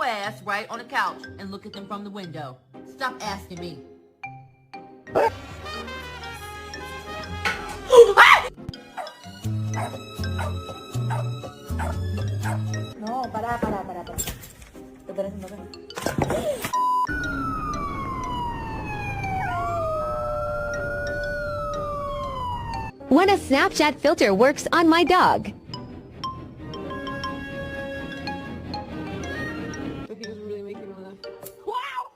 ass right on the couch and look at them from the window. Stop asking me. No, para. When a Snapchat filter works on my dog. I think it's really making me laugh. Wow!